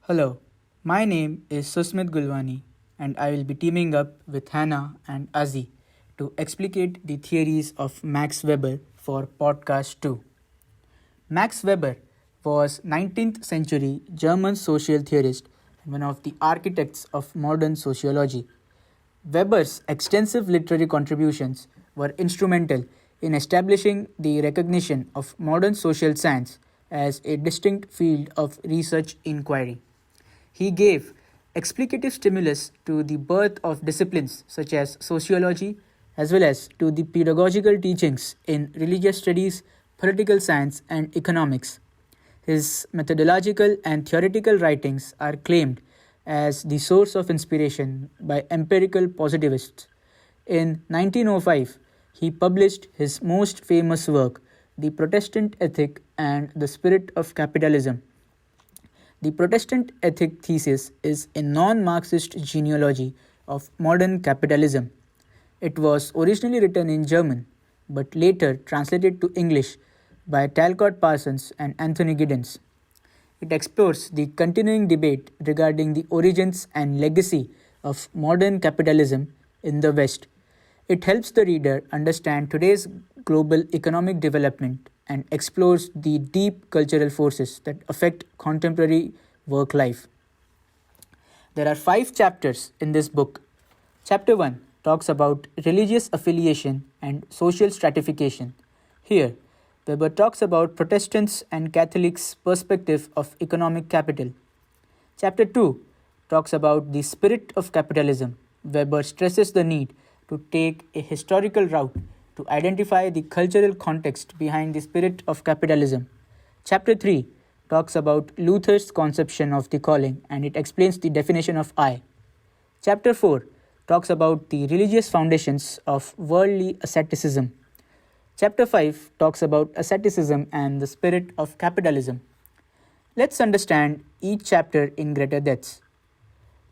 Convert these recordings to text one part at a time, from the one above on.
Hello, my name is Susmit and I will be teaming up with Hannah and Azi to explicate the theories of Max Weber for podcast 2. Max Weber was 19th century German social theorist and one of the architects of modern sociology. Weber's extensive literary contributions were instrumental in establishing the recognition of modern social science as a distinct field of research inquiry. He gave explicative stimulus to the birth of disciplines such as sociology, as well as to the pedagogical teachings in religious studies, political science, and economics. His methodological and theoretical writings are claimed as the source of inspiration by empirical positivists. In 1905, he published his most famous work, The Protestant Ethic and the Spirit of Capitalism. The Protestant ethic thesis is a non Marxist genealogy of modern capitalism. It was originally written in German, but later translated to English by Talcott Parsons and Anthony Giddens. It explores the continuing debate regarding the origins and legacy of modern capitalism in the West. It helps the reader understand today's global economic development and explores the deep cultural forces that affect contemporary work life. There are 5 chapters in this book. Chapter 1 talks about religious affiliation and social stratification. Here, Weber talks about Protestants and Catholics' perspective of economic capital. Chapter 2 talks about the spirit of capitalism. Weber stresses the need to take a historical route to identify the cultural context behind the spirit of capitalism. Chapter 3 talks about Luther's conception of the calling and it explains the definition of I. Chapter 4 talks about the religious foundations of worldly asceticism. Chapter 5 talks about asceticism and the spirit of capitalism. Let's understand each chapter in greater depth.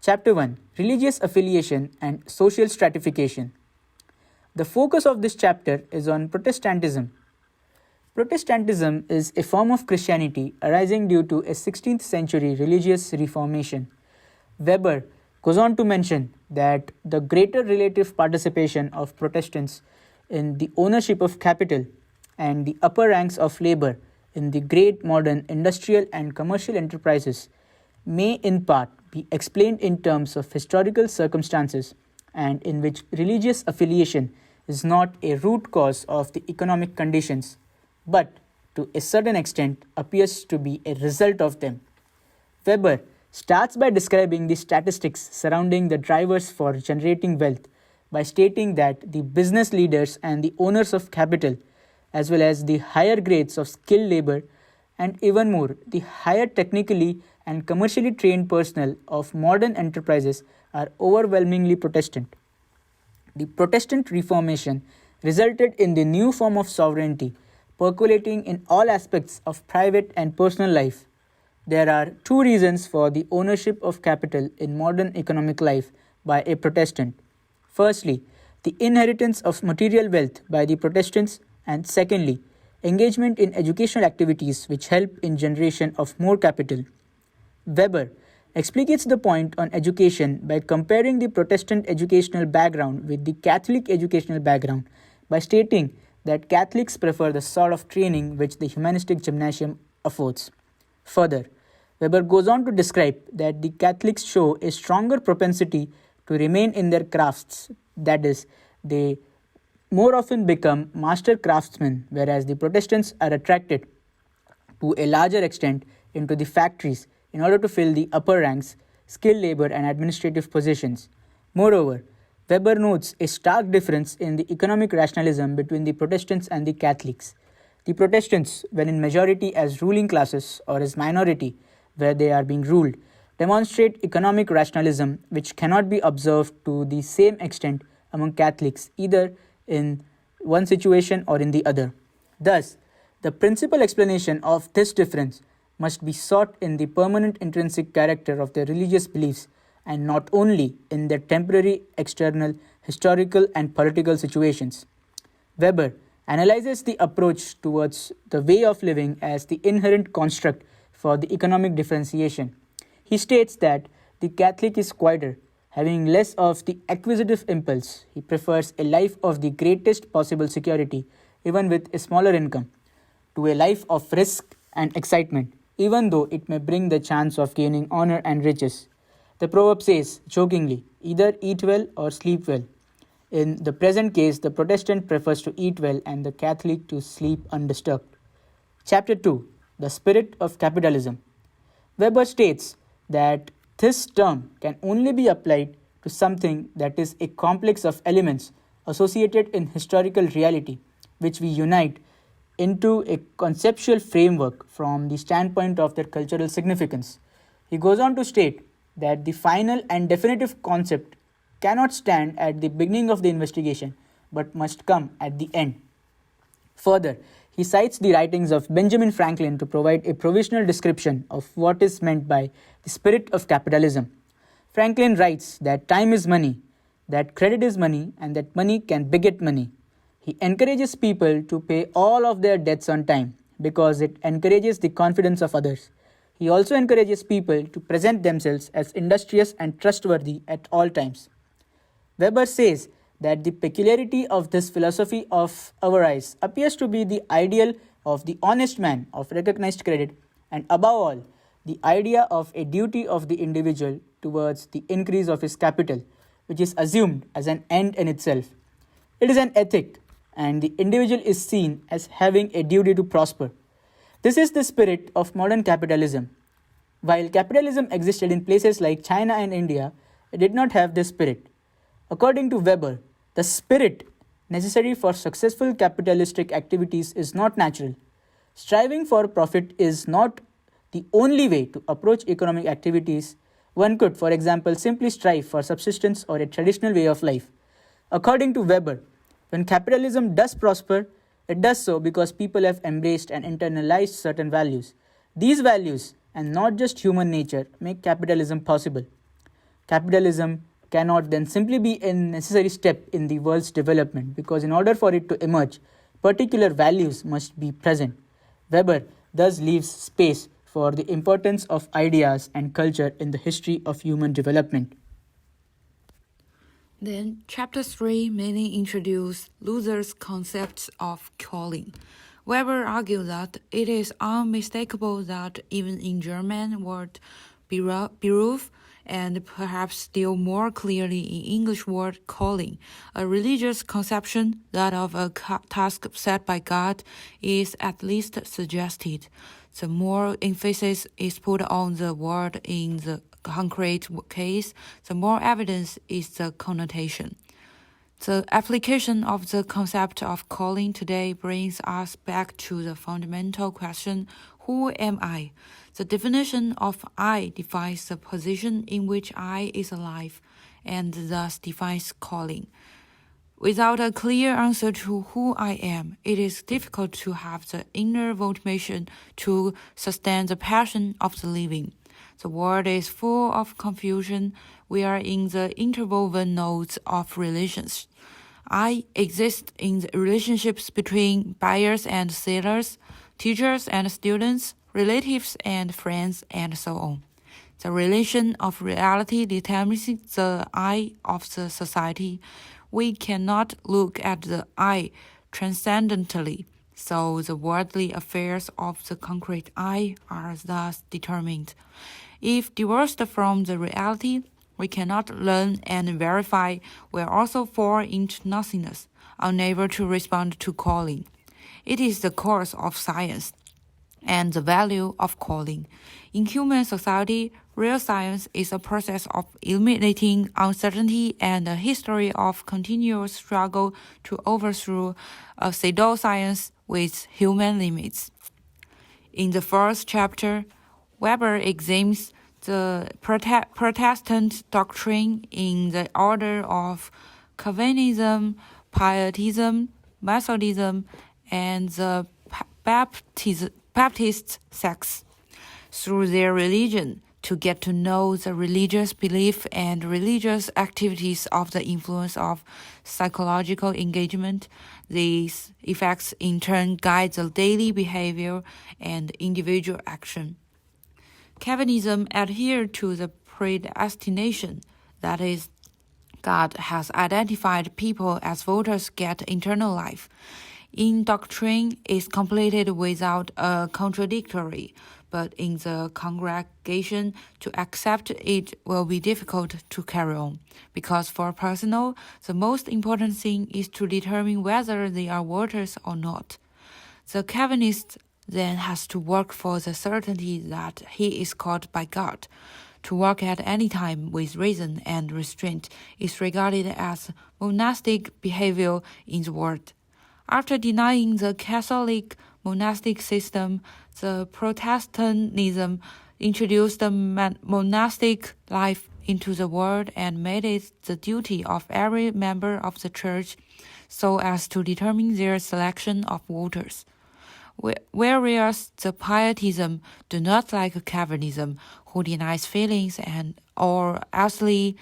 Chapter 1 Religious Affiliation and Social Stratification. The focus of this chapter is on Protestantism. Protestantism is a form of Christianity arising due to a 16th century religious reformation. Weber goes on to mention that the greater relative participation of Protestants in the ownership of capital and the upper ranks of labor in the great modern industrial and commercial enterprises may in part be explained in terms of historical circumstances and in which religious affiliation is not a root cause of the economic conditions, but to a certain extent appears to be a result of them. Weber starts by describing the statistics surrounding the drivers for generating wealth by stating that the business leaders and the owners of capital, as well as the higher grades of skilled labor, and even more, the higher technically and commercially trained personnel of modern enterprises are overwhelmingly Protestant. The Protestant Reformation resulted in the new form of sovereignty percolating in all aspects of private and personal life. There are 2 reasons for the ownership of capital in modern economic life by a Protestant. Firstly, the inheritance of material wealth by the Protestants, and secondly, engagement in educational activities which help in generation of more capital. Weber explicates the point on education by comparing the Protestant educational background with the Catholic educational background by stating that Catholics prefer the sort of training which the humanistic gymnasium affords. Further, Weber goes on to describe that the Catholics show a stronger propensity to remain in their crafts, that is, they more often become master craftsmen, whereas the Protestants are attracted to a larger extent into the factories in order to fill the upper ranks, skilled labor, and administrative positions. Moreover, Weber notes a stark difference in the economic rationalism between the Protestants and the Catholics. The Protestants, when in majority as ruling classes or as minority where they are being ruled, demonstrate economic rationalism which cannot be observed to the same extent among Catholics either in one situation or in the other. Thus, the principal explanation of this difference must be sought in the permanent intrinsic character of their religious beliefs and not only in their temporary, external, historical, and political situations. Weber analyzes the approach towards the way of living as the inherent construct for the economic differentiation. He states that the Catholic is quieter, having less of the acquisitive impulse. He prefers a life of the greatest possible security, even with a smaller income, to a life of risk and excitement, even though it may bring the chance of gaining honor and riches. The proverb says, jokingly, either eat well or sleep well. In the present case, the Protestant prefers to eat well and the Catholic to sleep undisturbed. Chapter 2: The Spirit of Capitalism. Weber states that this term can only be applied to something that is a complex of elements associated in historical reality, which we unite into a conceptual framework from the standpoint of their cultural significance. He goes on to state that the final and definitive concept cannot stand at the beginning of the investigation but must come at the end. Further, he cites the writings of Benjamin Franklin to provide a provisional description of what is meant by the spirit of capitalism. Franklin writes that time is money, that credit is money, and that money can beget money. He encourages people to pay all of their debts on time because it encourages the confidence of others. He also encourages people to present themselves as industrious and trustworthy at all times. Weber says that the peculiarity of this philosophy of avarice appears to be the ideal of the honest man of recognized credit, and above all, the idea of a duty of the individual towards the increase of his capital, which is assumed as an end in itself. It is an ethic, and the individual is seen as having a duty to prosper. This is the spirit of modern capitalism. While capitalism existed in places like China and India, it did not have this spirit. According to Weber, the spirit necessary for successful capitalistic activities is not natural. Striving for profit is not the only way to approach economic activities. One could, for example, simply strive for subsistence or a traditional way of life. According to Weber, when capitalism does prosper, it does so because people have embraced and internalized certain values. These values, and not just human nature, make capitalism possible. Capitalism cannot then simply be a necessary step in the world's development because in order for it to emerge, particular values must be present. Weber thus leaves space for the importance of ideas and culture in the history of human development. Then, Chapter 3 mainly introduces Luther's concepts of calling. Weber argued that it is unmistakable that even in German word Beruf and perhaps still more clearly in English word calling, a religious conception, that of a task set by God, is at least suggested. The more emphasis is put on the word in the concrete case, the more evidence is the connotation. The application of the concept of calling today brings us back to the fundamental question, who am I? The definition of I defines the position in which I is alive, and thus defines calling. Without a clear answer to who I am, it is difficult to have the inner motivation to sustain the passion of the living. The world is full of confusion. We are in the interwoven nodes of relations. I exist in the relationships between buyers and sellers, teachers and students, relatives and friends, and so on. The relation of reality determines the I of the society. We cannot look at the I transcendentally, so the worldly affairs of the concrete I are thus determined. If divorced from the reality, we cannot learn and verify, we also fall into nothingness, unable to respond to calling. It is the course of science and the value of calling. In human society, real science is a process of eliminating uncertainty and a history of continuous struggle to overthrow a pseudo-science with human limits. In the first chapter, Weber examines the Protestant doctrine in the order of Calvinism, Pietism, Methodism, and the Baptist sects through their religion to get to know the religious belief and religious activities of the influence of psychological engagement. These effects in turn guide the daily behavior and individual action. Calvinism adhered to the predestination, that is, God has identified people as voters get eternal life. In doctrine, is completed without a contradictory, but in the congregation, to accept it will be difficult to carry on, because for personal, the most important thing is to determine whether they are voters or not. The Calvinist then has to work for the certainty that he is called by God. To work at any time with reason and restraint is regarded as monastic behavior in the world. After denying the Catholic monastic system, the Protestantism introduced the monastic life into the world and made it the duty of every member of the church so as to determine their selection of voters. Whereas the Pietism do not like Calvinism, who denies feelings and or earthly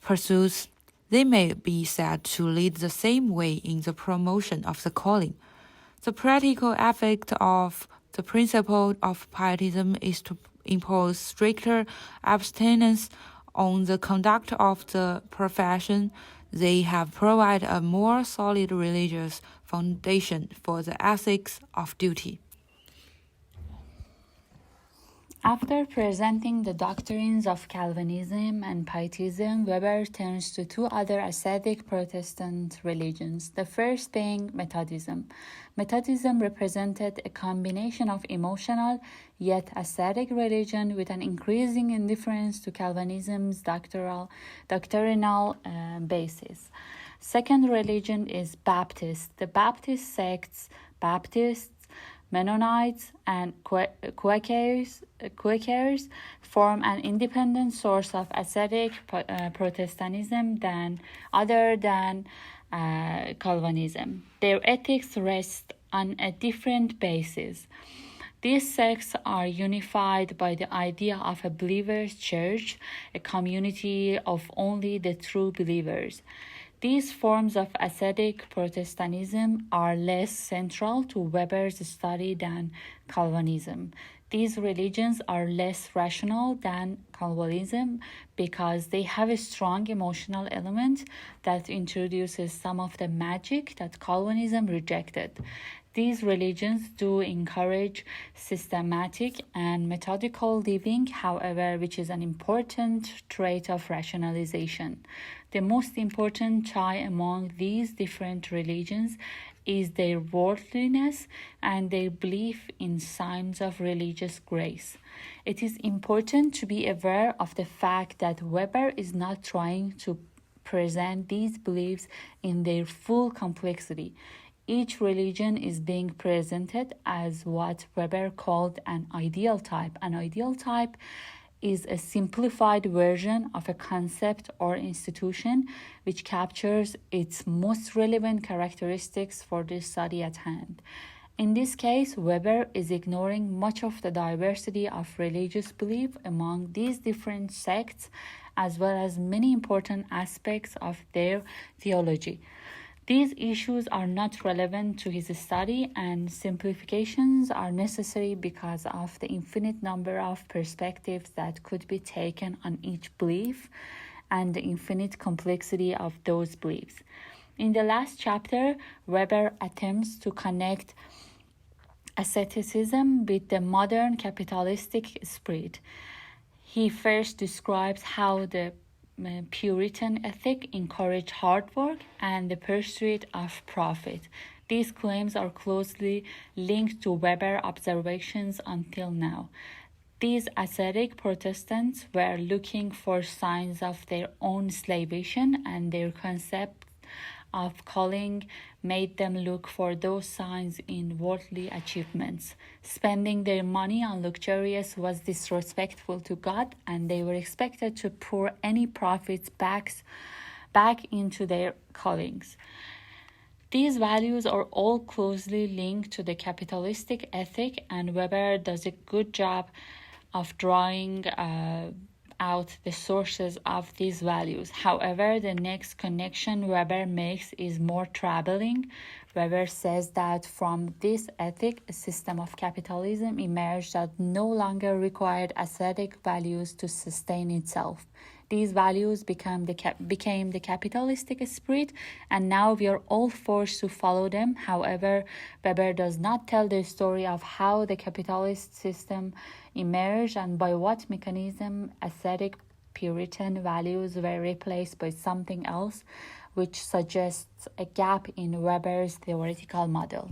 pursuits, they may be said to lead the same way in the promotion of the calling. The practical effect of the principle of Pietism is to impose stricter abstinence on the conduct of the profession. They have provided a more solid religious foundation for the ethics of duty. After presenting the doctrines of Calvinism and Pietism, Weber turns to two other ascetic Protestant religions, the first being Methodism. Methodism represented a combination of emotional yet ascetic religion with an increasing indifference to Calvinism's doctrinal basis. Second religion is Baptist. The Baptist sects, Baptists, Mennonites, and Quakers form an independent source of ascetic Protestantism other than Calvinism. Their ethics rest on a different basis. These sects are unified by the idea of a believer's church, a community of only the true believers. These forms of ascetic Protestantism are less central to Weber's study than Calvinism. These religions are less rational than Calvinism because they have a strong emotional element that introduces some of the magic that Calvinism rejected. These religions do encourage systematic and methodical living, however, which is an important trait of rationalization. The most important tie among these different religions is their worldliness and their belief in signs of religious grace. It is important to be aware of the fact that Weber is not trying to present these beliefs in their full complexity. Each religion is being presented as what Weber called an ideal type. An ideal type is a simplified version of a concept or institution which captures its most relevant characteristics for the study at hand. In this case, Weber is ignoring much of the diversity of religious belief among these different sects, as well as many important aspects of their theology. These issues are not relevant to his study, and simplifications are necessary because of the infinite number of perspectives that could be taken on each belief and the infinite complexity of those beliefs. In the last chapter, Weber attempts to connect asceticism with the modern capitalistic spirit. He first describes how the Puritan ethic encouraged hard work and the pursuit of profit. These claims are closely linked to Weber observations until now. These ascetic Protestants were looking for signs of their own salvation, and their concept of calling made them look for those signs in worldly achievements. Spending their money on luxurious was disrespectful to God, and they were expected to pour any profits back into their callings. These values are all closely linked to the capitalistic ethic, and Weber does a good job of drawing out the sources of these values. However, the next connection Weber makes is more troubling. Weber says that from this ethic, a system of capitalism emerged that no longer required aesthetic values to sustain itself. These values became the capitalistic spirit, and now we are all forced to follow them. However, Weber does not tell the story of how the capitalist system emerged and by what mechanism aesthetic Puritan values were replaced by something else, which suggests a gap in Weber's theoretical model.